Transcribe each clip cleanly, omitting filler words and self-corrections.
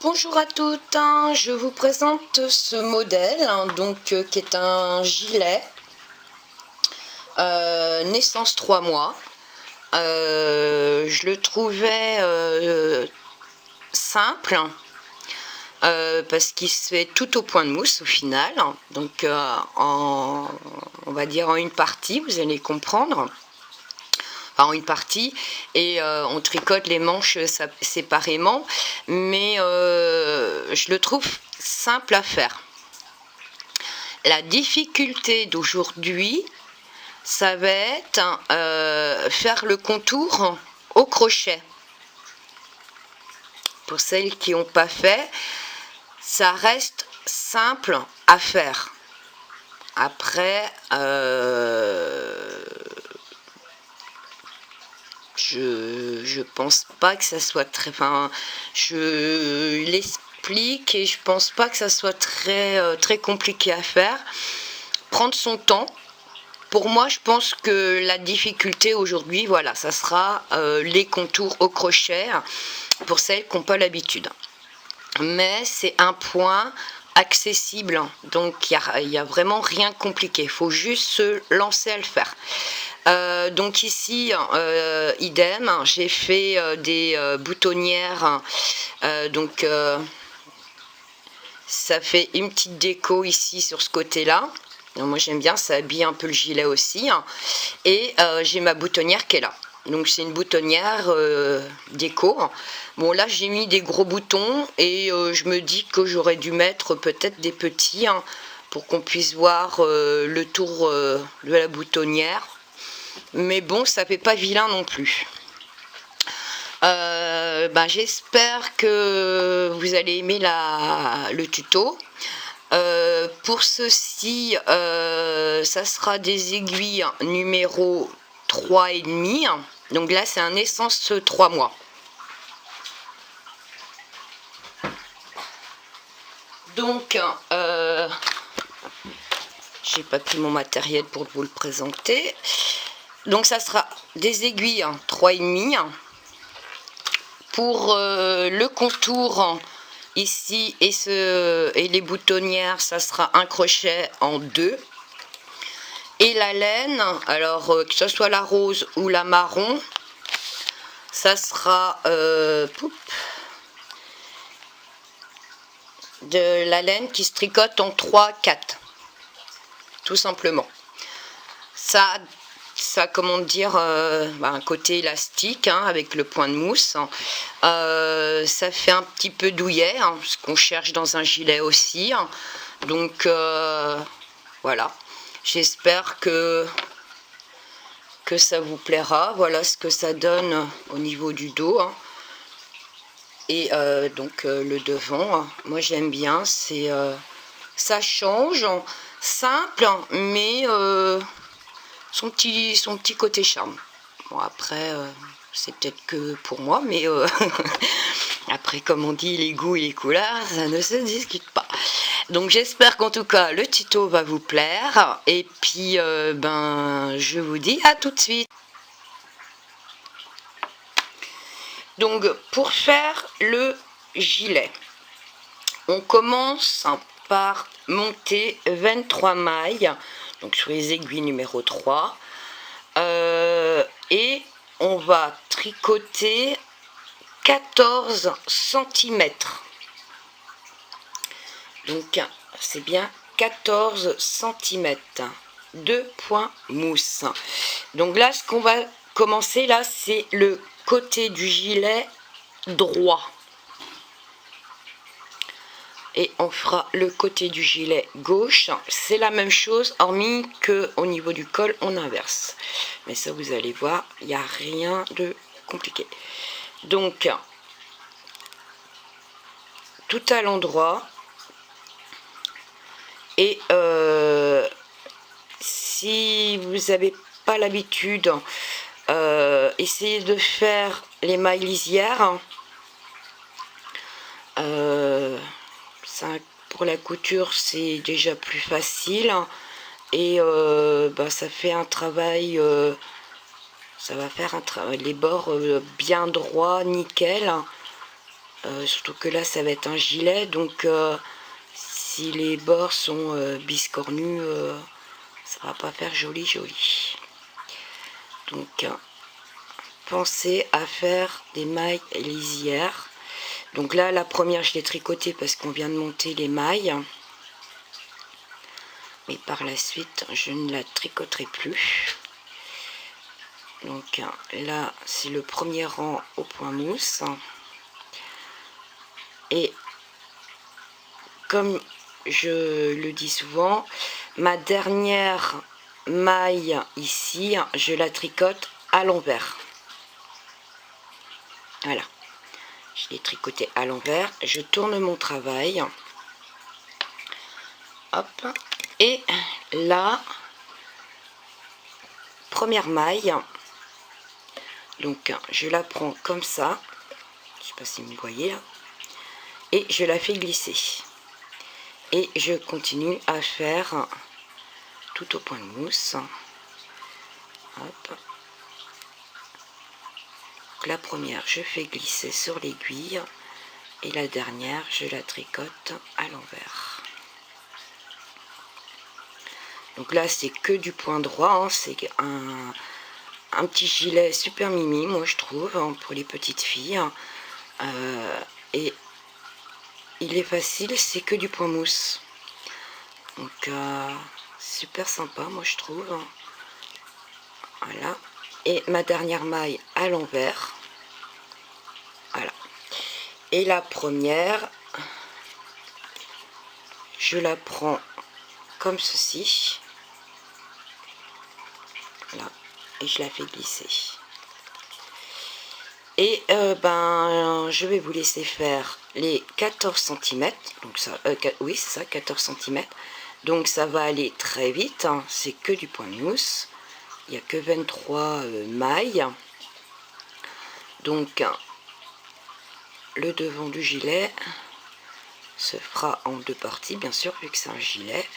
Bonjour à toutes, je vous présente ce modèle qui est un gilet naissance 3 mois. Je le trouvais simple parce qu'il se fait tout au point de mousse au final, on va dire en une partie, vous allez comprendre. En une partie, et on tricote les manches séparément, mais je le trouve simple à faire. La difficulté d'aujourd'hui, ça va être faire le contour au crochet. Pour celles qui n'ont pas fait, ça reste simple à faire. Après, je pense pas que ça soit très... Enfin, je l'explique et je pense pas que ça soit très compliqué à faire. Prendre son temps. Pour moi, je pense que la difficulté aujourd'hui, voilà, ça sera les contours au crochet pour celles qui n'ont pas l'habitude. Mais c'est un point accessible, donc il y a vraiment rien de compliqué. Il faut juste se lancer à le faire. Donc ici, idem, j'ai fait des boutonnières, ça fait une petite déco ici sur ce côté-là. Moi j'aime bien, ça habille un peu le gilet aussi. Et j'ai ma boutonnière qui est là. Donc c'est une boutonnière déco. Bon là j'ai mis des gros boutons et je me dis que j'aurais dû mettre peut-être des petits pour qu'on puisse voir le tour de la boutonnière. Mais bon, ça fait pas vilain non plus. J'espère que vous allez aimer le tuto. Pour ceci, ça sera des aiguilles numéro 3,5. Donc là, c'est un essence 3 mois. Donc, j'ai pas pris mon matériel pour vous le présenter. Donc ça sera des aiguilles 3,5 pour le contour ici et les boutonnières, ça sera un crochet en 2. Et la laine, alors que ce soit la rose ou la marron, ça sera de la laine qui se tricote en 3-4, tout simplement. Ça comment dire, un côté élastique avec le point de mousse. Ça fait un petit peu douillet, ce qu'on cherche dans un gilet aussi. Donc voilà, j'espère que ça vous plaira. Voilà ce que ça donne au niveau du dos. Et le devant, moi j'aime bien, ça change, simple, mais son petit côté charme. Bon après, c'est peut-être que pour moi, mais après comme on dit, les goûts et les couleurs, ça ne se discute pas. Donc j'espère qu'en tout cas le tuto va vous plaire. Et puis je vous dis à tout de suite. Donc pour faire le gilet, on commence par monter 23 mailles, donc sur les aiguilles numéro 3, et on va tricoter 14 cm. Donc c'est bien 14 cm de point mousse. Donc là ce qu'on va commencer là, c'est le côté du gilet droit. Et on fera le côté du gilet gauche. C'est la même chose, hormis que au niveau du col, on inverse. Mais ça, vous allez voir, il n'y a rien de compliqué. Donc, tout à l'endroit. Et si vous n'avez pas l'habitude, essayez de faire les mailles lisières. Pour la couture c'est déjà plus facile et ça fait un travail, ça va faire un travail, les bords bien droits, nickel. surtout que là ça va être un gilet, donc si les bords sont biscornus, ça va pas faire joli joli. Donc pensez à faire des mailles lisières. Donc là la première je l'ai tricotée parce qu'on vient de monter les mailles, mais par la suite je ne la tricoterai plus. Donc là c'est le premier rang au point mousse, et comme je le dis souvent, ma dernière maille ici je la tricote à l'envers. Voilà, je l'ai tricoté à l'envers, je tourne mon travail, hop, et là première maille, donc je la prends comme ça, je sais pas si vous voyez là, et je la fais glisser, et je continue à faire tout au point de mousse. Hop. Donc la première je fais glisser sur l'aiguille, et la dernière je la tricote à l'envers. Donc là c'est que du point droit, hein. C'est un petit gilet super mimi moi je trouve, hein, pour les petites filles, et il est facile, c'est que du point mousse, donc super sympa moi je trouve. Voilà, et ma dernière maille à l'envers, voilà, et la première je la prends comme ceci, là, et je la fais glisser, et je vais vous laisser faire les 14 cm, donc ça, oui c'est ça, 14 cm, donc ça va aller très vite, hein. C'est que du point de mousse, il n'y a que 23 mailles, donc le devant du gilet se fera en deux parties bien sûr vu que c'est un gilet,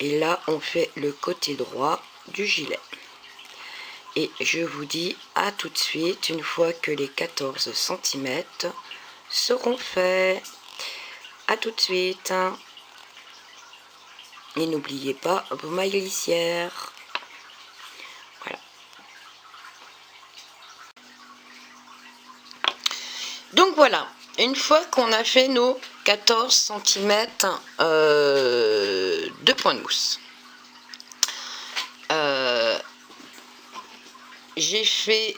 et là on fait le côté droit du gilet, et je vous dis à tout de suite une fois que les 14 cm seront faits. À tout de suite, et n'oubliez pas vos mailles lisières. Voilà. Donc voilà, une fois qu'on a fait nos 14 cm de point de mousse, j'ai fait,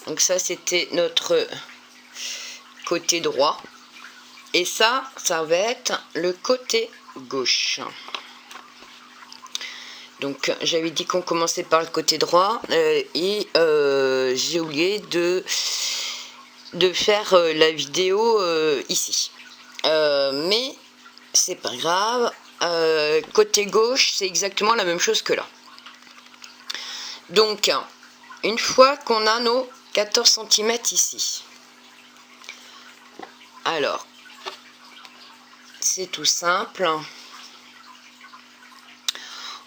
donc ça c'était notre côté droit, et ça va être le côté gauche. Donc j'avais dit qu'on commençait par le côté droit, et j'ai oublié de faire la vidéo ici, mais c'est pas grave. Côté gauche c'est exactement la même chose que là. Donc une fois qu'on a nos 14 cm ici, alors c'est tout simple,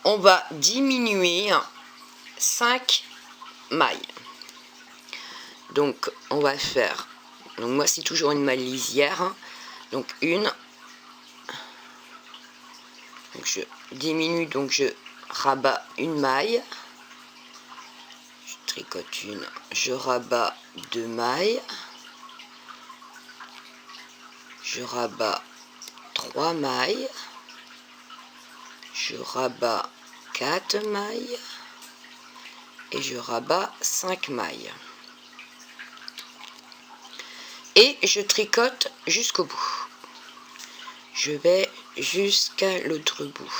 on va diminuer 5 mailles. Donc on va faire, donc moi c'est toujours une maille lisière, hein. Donc une, donc je diminue, donc je rabats une maille, je tricote une, je rabats 2 mailles, je rabats 3 mailles, je rabats 4 mailles, et je rabats 5 mailles, et je tricote jusqu'au bout. Je vais jusqu'à l'autre bout.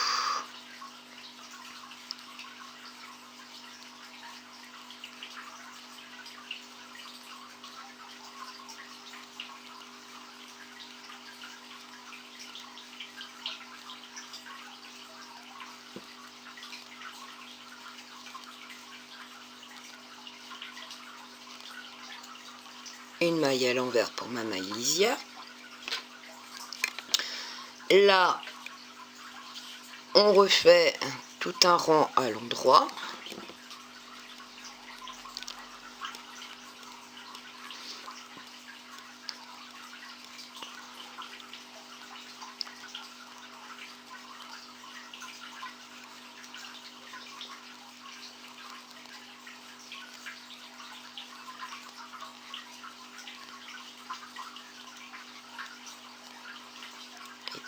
Une maille à l'envers pour ma maille lisière. Là, on refait tout un rang à l'endroit.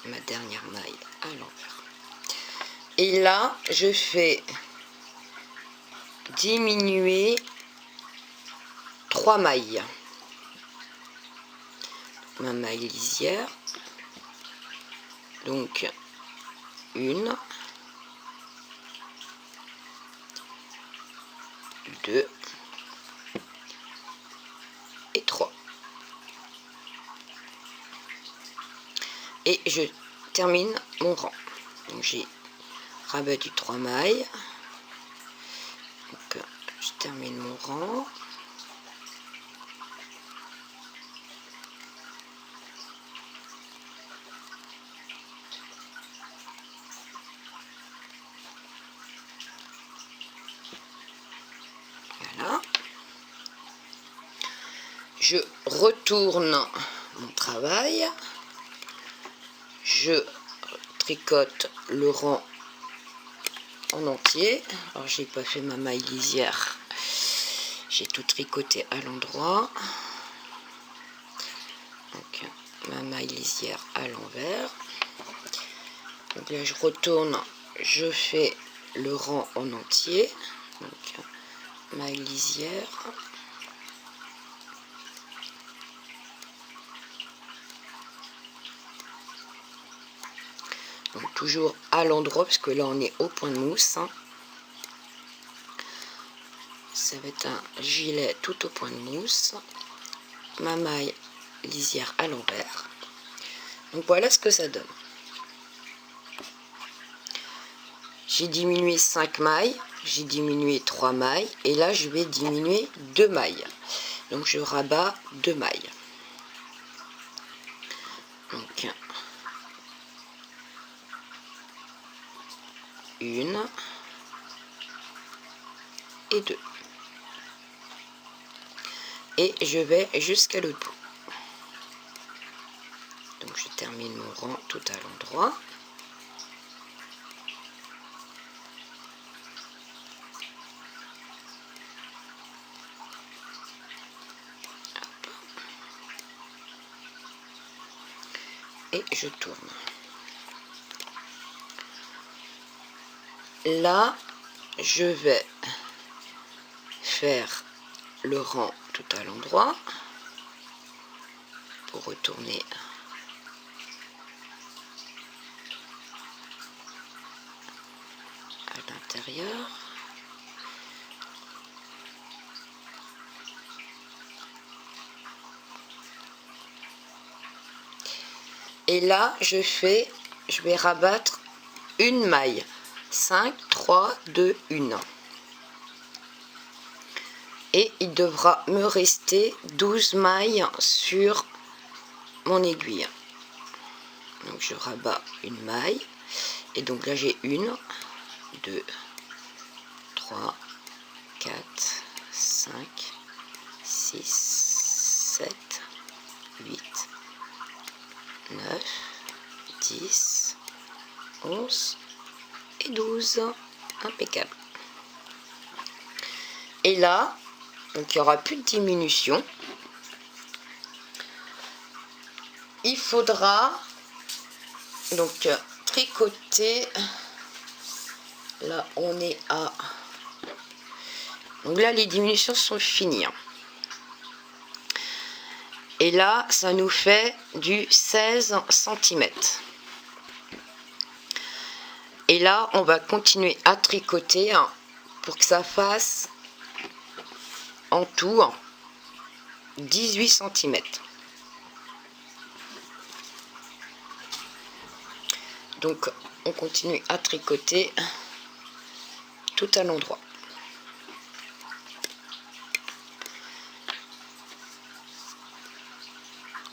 ma dernière maille à l'envers. Et là, je fais diminuer 3 mailles. Ma maille lisière. Donc, 1, 2 et 3. Et je termine mon rang. Donc j'ai rabattu 3 mailles. Donc je termine mon rang. Voilà. Je retourne mon travail. Je tricote le rang en entier. Alors j'ai pas fait ma maille lisière, j'ai tout tricoté à l'endroit. Donc ma maille lisière à l'envers. Donc là je retourne, je fais le rang en entier. Donc maille lisière. Donc toujours à l'endroit, parce que là on est au point de mousse. Ça va être un gilet tout au point de mousse. Ma maille lisière à l'envers. Donc voilà ce que ça donne. J'ai diminué 5 mailles, j'ai diminué 3 mailles, et là je vais diminuer 2 mailles. Donc je rabats 2 mailles. Donc 1 et 2. Et je vais jusqu'à l'autre bout. Donc je termine mon rang tout à l'endroit. Et je tourne. Là, je vais faire le rang tout à l'endroit pour retourner à l'intérieur. Et là, je vais rabattre une maille. 5, 3, 2, 1. Et il devra me rester 12 mailles sur mon aiguille. Donc je rabats une maille. Et donc là j'ai 1, 2, 3, 4, 5, 6, 7, 8, 9, 10, 11 et 12. Impeccable. Et là, donc il n'y aura plus de diminution. Il faudra donc tricoter. Là on est à... Donc là les diminutions sont finies. Et là ça nous fait du 16 cm. Et là on va continuer à tricoter pour que ça fasse en tout 18 cm. Donc on continue à tricoter tout à l'endroit.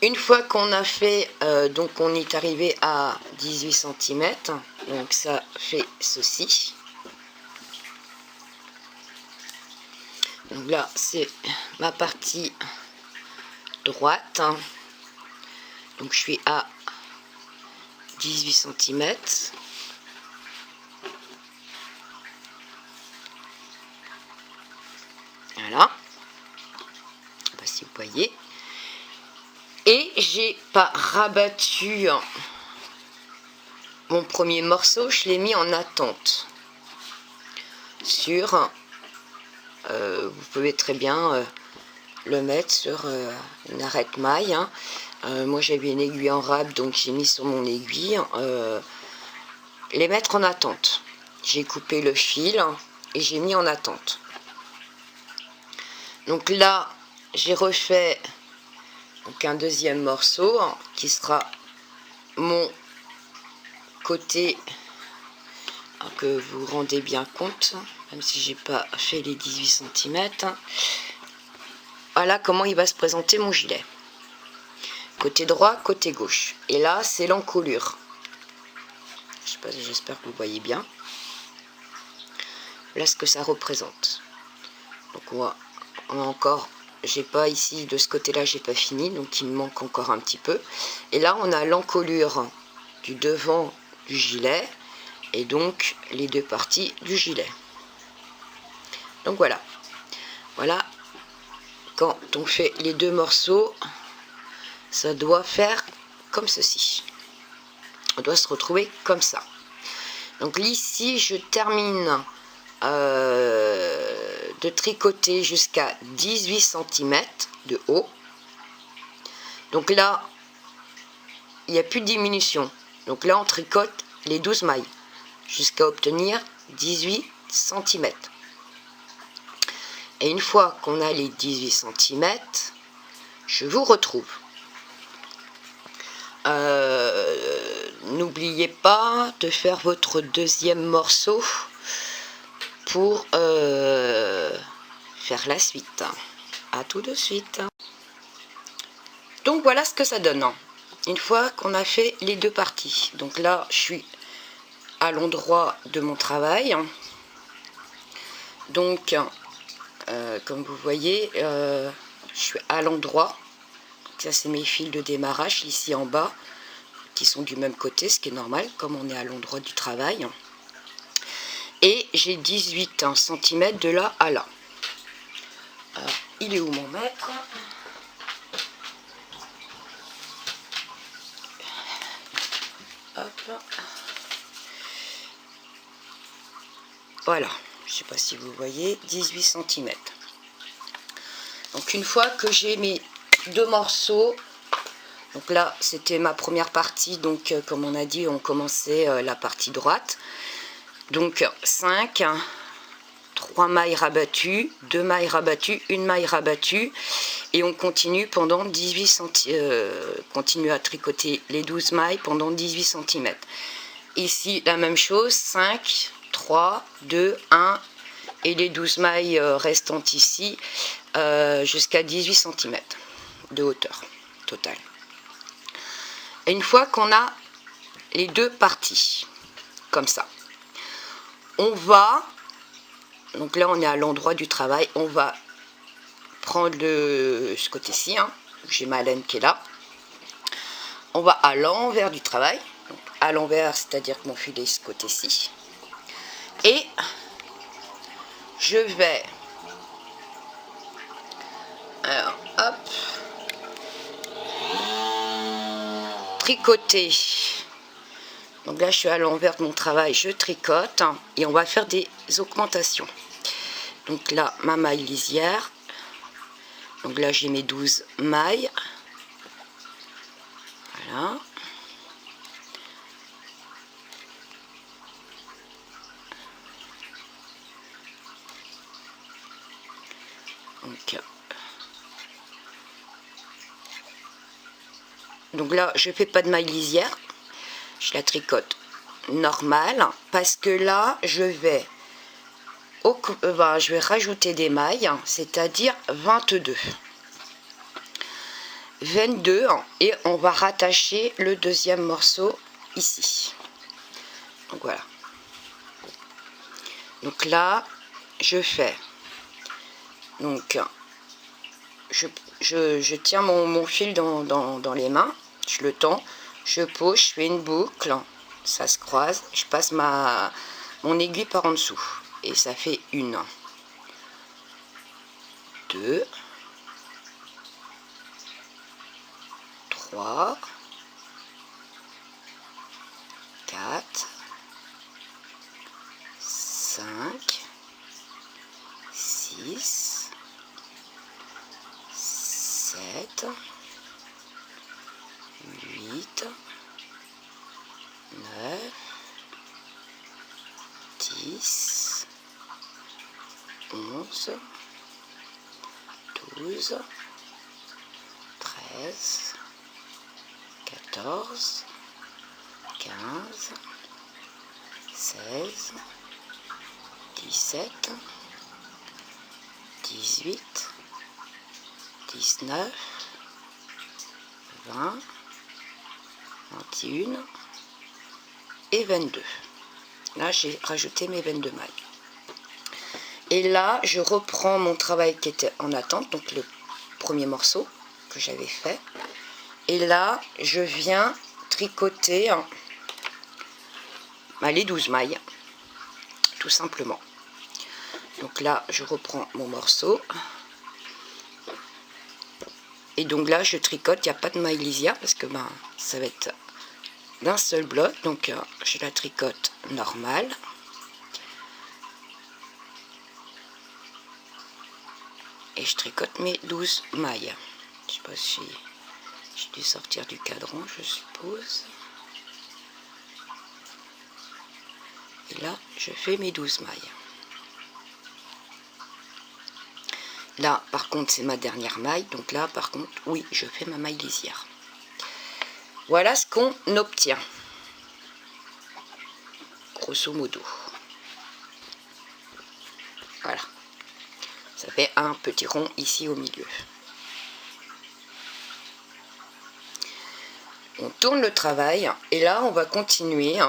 Une fois qu'on a fait, donc on est arrivé à 18 cm, donc ça fait ceci. Donc là c'est ma partie droite, donc je suis à 18 cm. Voilà, je sais pas si vous voyez. Et j'ai pas rabattu mon premier morceau, je l'ai mis en attente sur, vous pouvez très bien le mettre sur une arête maille, hein. Moi j'avais une aiguille en râpe, donc j'ai mis sur mon aiguille, les mettre en attente. J'ai coupé le fil et j'ai mis en attente. Donc là j'ai refait donc un deuxième morceau qui sera mon côté, que vous vous rendez bien compte, même si j'ai pas fait les 18 cm. Voilà comment il va se présenter mon gilet. Côté droit, côté gauche. Et là, c'est l'encolure. Je sais pas, j'espère que vous voyez bien. Voilà ce que ça représente. Donc on a encore, j'ai pas ici, de ce côté-là, j'ai pas fini, donc il me manque encore un petit peu. Et là, on a l'encolure du devant du gilet, et donc les deux parties du gilet. Donc voilà. Voilà. Quand on fait les deux morceaux, ça doit faire comme ceci. On doit se retrouver comme ça. Donc ici, je termine de tricoter jusqu'à 18 cm de haut. Donc là, il n'y a plus de diminution. Donc là, on tricote les 12 mailles jusqu'à obtenir 18 cm. Et une fois qu'on a les 18 cm, je vous retrouve. N'oubliez pas de faire votre deuxième morceau pour faire la suite. À tout de suite. Donc voilà ce que ça donne une fois qu'on a fait les deux parties. Donc là, je suis à l'endroit de mon travail. Donc comme vous voyez, je suis à l'endroit. Ça, c'est mes fils de démarrage ici en bas qui sont du même côté, ce qui est normal comme on est à l'endroit du travail. Et j'ai 18 cm de là à là. Alors, il est où mon mètre? Hop. Voilà, je ne sais pas si vous voyez, 18 cm. Donc une fois que j'ai mes deux morceaux, donc là c'était ma première partie, donc comme on a dit, on commençait la partie droite. Donc 5, 3 mailles rabattues, 2 mailles rabattues, une maille rabattue, et on continue pendant 18 cm, continue à tricoter les 12 mailles pendant 18 cm. Ici la même chose, 5, 3, 2, 1, et les 12 mailles restantes ici jusqu'à 18 cm de hauteur totale. Et une fois qu'on a les deux parties comme ça, on va, donc là on est à l'endroit du travail, on va prendre ce côté-ci, j'ai ma laine qui est là, on va à l'envers du travail, donc à l'envers, c'est-à-dire que mon fil est ce côté-ci, et je vais, alors hop, tricoter. Donc là je suis à l'envers de mon travail, je tricote et on va faire des augmentations. Donc là ma maille lisière, donc là j'ai mes 12 mailles, voilà. Donc là je fais pas de maille lisière, je la tricote normale parce que là je vais rajouter des mailles, c'est-à-dire 22 et on va rattacher le deuxième morceau ici. Donc voilà. Donc là je fais, donc je tiens mon fil dans les mains, je le tends, je pose, je fais une boucle, ça se croise, je passe mon aiguille par en dessous et ça fait 1, 2, 3, 4, 5, 6, 7, 8, 9, 10, 11, 12, 13, 14, 15, 16, 17, 18, 19, 20, 21 et 22. Là, j'ai rajouté mes 22 mailles. Et là, je reprends mon travail qui était en attente, donc le premier morceau que j'avais fait. Et là, je viens tricoter les 12 mailles, tout simplement. Donc là, je reprends mon morceau. Et donc là, je tricote, il n'y a pas de maille lisière parce que ça va être d'un seul bloc. Donc je la tricote normale. Et je tricote mes 12 mailles. Je sais pas si j'ai dû sortir du cadran, je suppose. Et là, je fais mes 12 mailles. Là, par contre, c'est ma dernière maille. Donc là, par contre, oui, je fais ma maille lisière. Voilà ce qu'on obtient. Grosso modo. Voilà. Ça fait un petit rond ici au milieu. On tourne le travail. Et là, on va continuer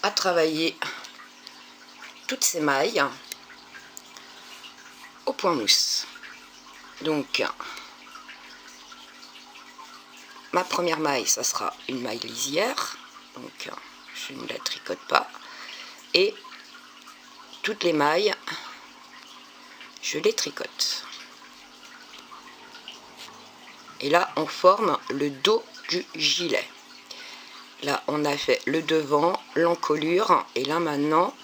à travailler toutes ces mailles au point mousse. Donc, ma première maille, ça sera une maille lisière. Donc, je ne la tricote pas. Et toutes les mailles, je les tricote. Et là, on forme le dos du gilet. Là, on a fait le devant, l'encolure. Et là, maintenant,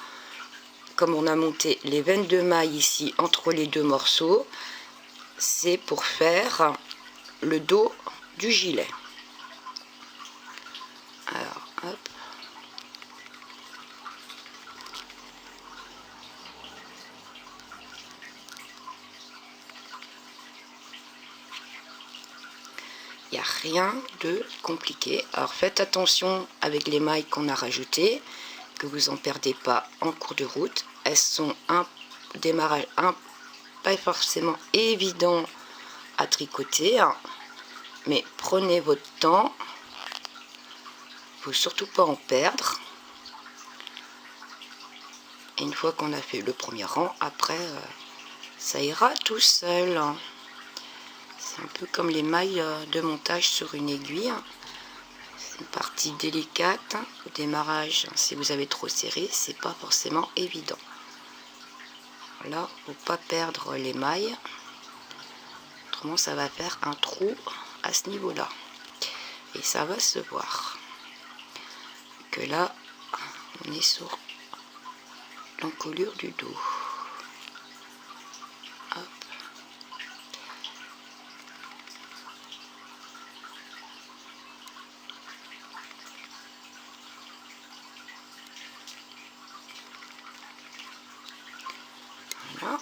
comme on a monté les 22 mailles ici entre les deux morceaux, c'est pour faire le dos du gilet. Alors, hop. Il n'y a rien de compliqué. Alors faites attention avec les mailles qu'on a rajoutées, que vous en perdez pas en cours de route. Elles sont un démarrage pas forcément évident à tricoter, mais prenez votre temps. Il ne faut surtout pas en perdre. Et une fois qu'on a fait le premier rang, après ça ira tout seul. C'est un peu comme les mailles de montage sur une aiguille. C'est une partie délicate. Au démarrage, si vous avez trop serré, c'est pas forcément évident. Là, il ne faut pas perdre les mailles. Autrement, ça va faire un trou à ce niveau-là. Et ça va se voir. Que là, on est sur l'encolure du dos. Hop. Voilà.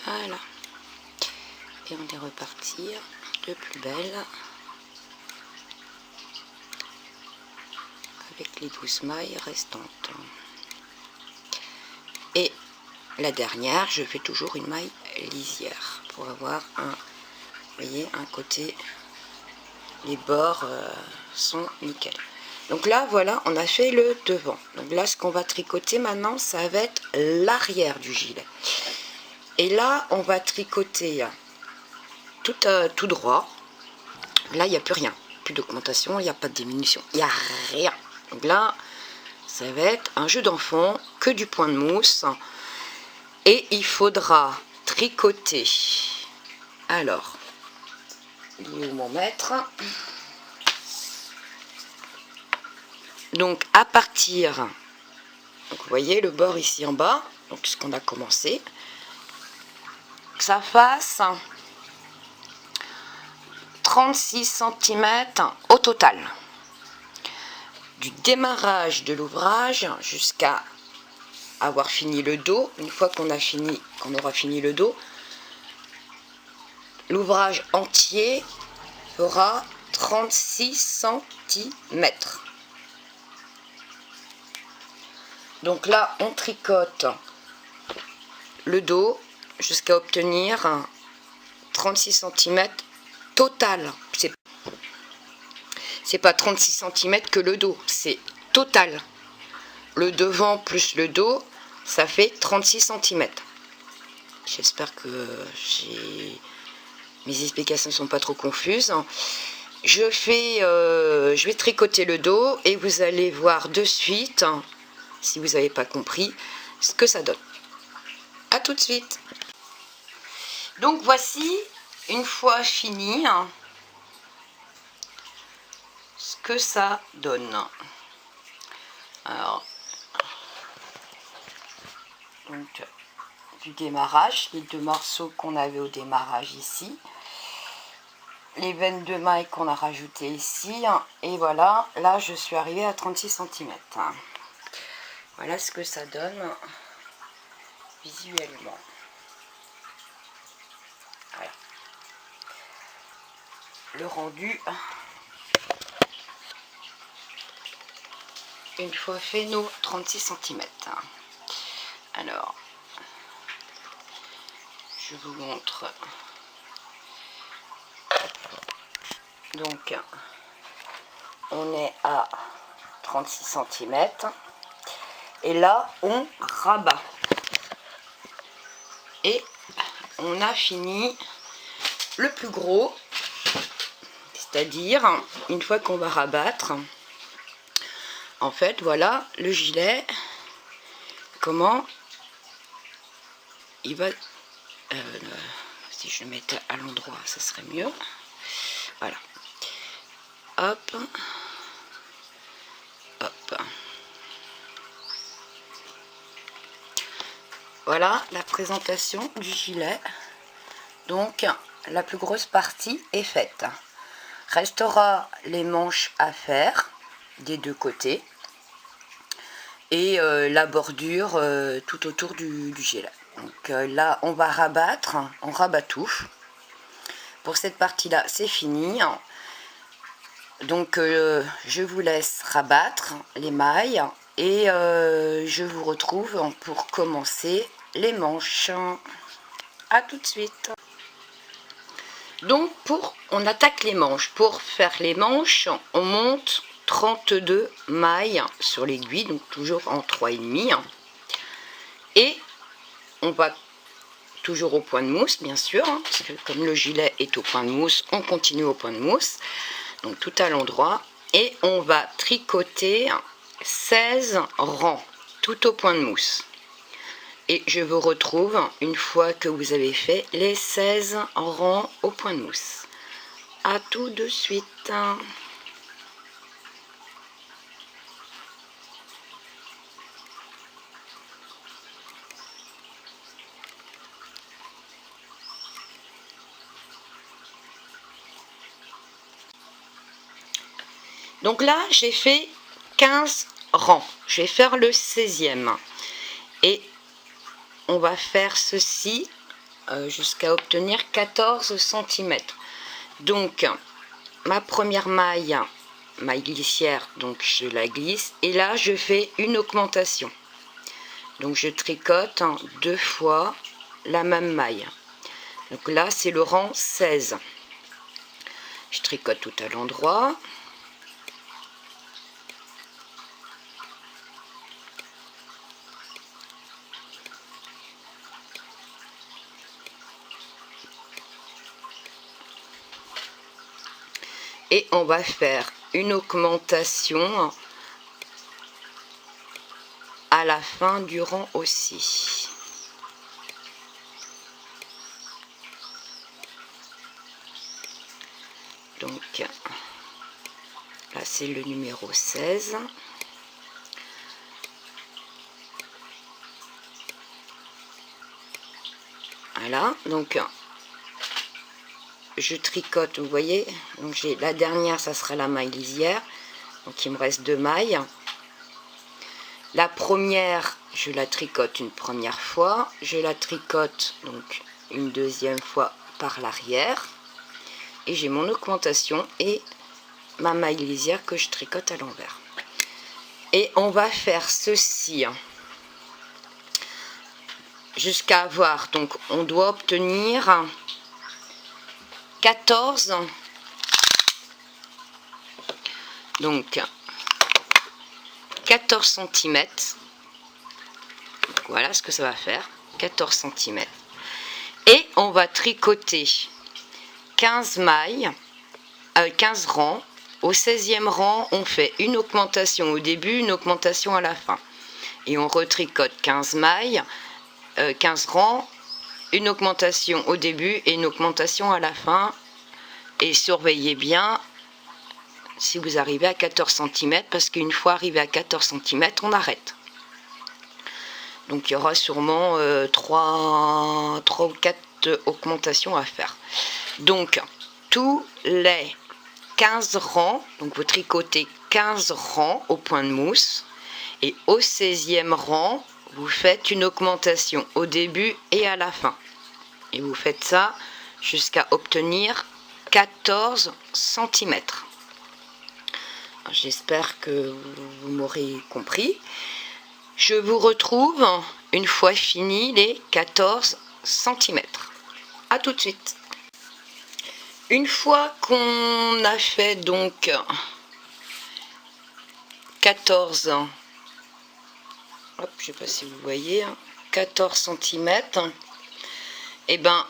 Voilà. Et on est reparti de plus belle. Avec les 12 mailles restantes. Et la dernière, je fais toujours une maille lisière pour avoir un, vous voyez, un côté, les bords sont nickel. Donc là, voilà, on a fait le devant. Donc là, ce qu'on va tricoter maintenant, ça va être l'arrière du gilet. Et là, on va tricoter tout droit. Là, il n'y a plus rien. Plus d'augmentation, il n'y a pas de diminution. Il n'y a rien. Donc là, ça va être un jeu d'enfant, que du point de mousse. Et il faudra tricoter. Alors, il est où mon mètre? Donc, à partir, donc vous voyez le bord ici en bas, donc ce qu'on a commencé, que ça fasse 36 cm au total. Du démarrage de l'ouvrage jusqu'à avoir fini le dos. Une fois qu'on aura fini le dos, l'ouvrage entier fera 36 cm. Donc là, on tricote le dos jusqu'à obtenir 36 cm total. C'est pas 36 cm que le dos, c'est total. Le devant plus le dos, ça fait 36 cm. J'espère que mes explications ne sont pas trop confuses. Je vais tricoter le dos et vous allez voir de suite, si vous n'avez pas compris, ce que ça donne. A tout de suite. Donc voici, une fois fini, ce que ça donne. Alors, donc, du démarrage, les deux morceaux qu'on avait au démarrage ici, les 22 mailles qu'on a rajoutées ici, et voilà, là je suis arrivée à 36 cm. Voilà ce que ça donne visuellement. Voilà. Le rendu, une fois fait nos 36 cm. Alors, je vous montre. Donc, on est à 36 cm. Et là, on rabat. Et on a fini le plus gros. C'est-à-dire, une fois qu'on va rabattre, en fait, voilà le gilet. Comment il va... si je le mettais à l'endroit, ça serait mieux. Voilà. Hop. Hop. Voilà la présentation du gilet. Donc, la plus grosse partie est faite. Restera les manches à faire des deux côtés. Et la bordure tout autour du gilet. Donc là, on va rabattre, on rabat tout. Pour cette partie-là, c'est fini. Donc je vous laisse rabattre les mailles et je vous retrouve pour commencer les manches. À tout de suite. Donc on attaque les manches. Pour faire les manches, on monte 32 mailles sur l'aiguille, donc toujours en 3,5. Et on va toujours au point de mousse, bien sûr, parce que comme le gilet est au point de mousse, on continue au point de mousse. Donc tout à l'endroit. Et on va tricoter 16 rangs, tout au point de mousse. Et je vous retrouve une fois que vous avez fait les 16 rangs au point de mousse. À tout de suite. Donc là, j'ai fait 15 rangs. Je vais faire le 16e. Et on va faire ceci jusqu'à obtenir 14 cm. Donc ma première maille glissière, donc je la glisse et là je fais une augmentation. Donc je tricote 2 fois la même maille. Donc là c'est le rang 16. Je tricote tout à l'endroit. Et on va faire une augmentation à la fin du rang aussi. Donc là c'est le numéro 16. Voilà, donc je tricote, vous voyez, donc j'ai la dernière, ça sera la maille lisière, donc il me reste 2 mailles. La première, je la tricote une première fois, je la tricote donc une deuxième fois par l'arrière, et j'ai mon augmentation et ma maille lisière que je tricote à l'envers. Et on va faire ceci jusqu'à avoir, donc on doit obtenir 14, donc 14 cm. Voilà ce que ça va faire, 14 cm. Et on va tricoter 15 mailles, 15 rangs. Au 16e rang, on fait une augmentation au début, une augmentation à la fin. Et on retricote 15 mailles, 15 rangs, une augmentation au début et une augmentation à la fin. Et surveillez bien si vous arrivez à 14 cm, parce qu'une fois arrivé à 14 cm, on arrête. Donc il y aura sûrement 3 ou 4 augmentations à faire. Donc tous les 15 rangs, donc vous tricotez 15 rangs au point de mousse, et au 16e rang, vous faites une augmentation au début et à la fin. Et vous faites ça jusqu'à obtenir 14 cm. J'espère que vous m'aurez compris. Je vous retrouve une fois fini les 14 cm. A tout de suite. Une fois qu'on a fait donc 14, hop, je ne sais pas si vous voyez, 14 cm, et ben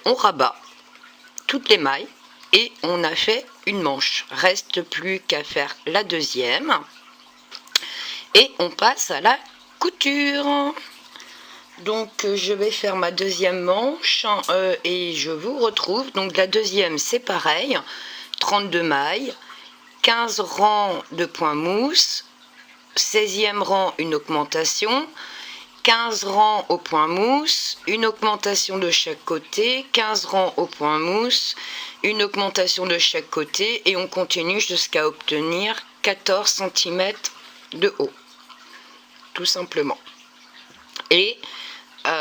on rabat toutes les mailles et on a fait une manche. Reste plus qu'à faire la deuxième et on passe à la couture. Donc je vais faire ma deuxième manche et je vous retrouve. Donc la deuxième c'est pareil, 32 mailles, 15 rangs de point mousse, 16e rang une augmentation, 15 rangs au point mousse, une augmentation de chaque côté, 15 rangs au point mousse, une augmentation de chaque côté et on continue jusqu'à obtenir 14 cm de haut, tout simplement. Et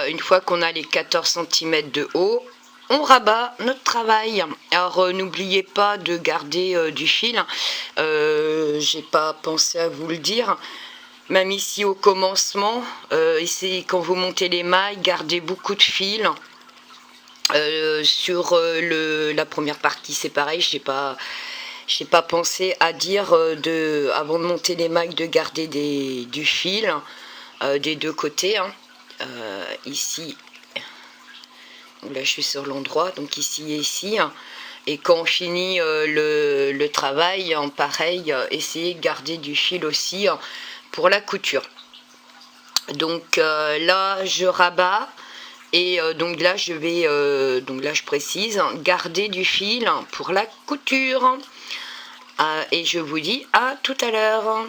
une fois qu'on a les 14 cm de haut, on rabat notre travail. Alors n'oubliez pas de garder du fil, j'ai pas pensé à vous le dire, même ici au commencement, essayez quand vous montez les mailles, gardez beaucoup de fil. Sur la première partie c'est pareil, j'ai pas pensé à dire avant de monter les mailles de garder du fil des deux côtés, hein. Ici, là je suis sur l'endroit, donc ici et ici, hein. Et quand on finit le travail en pareil, essayez de garder du fil aussi pour la couture. Donc là je rabats et donc là je vais donc là je précise garder du fil pour la couture et je vous dis à tout à l'heure.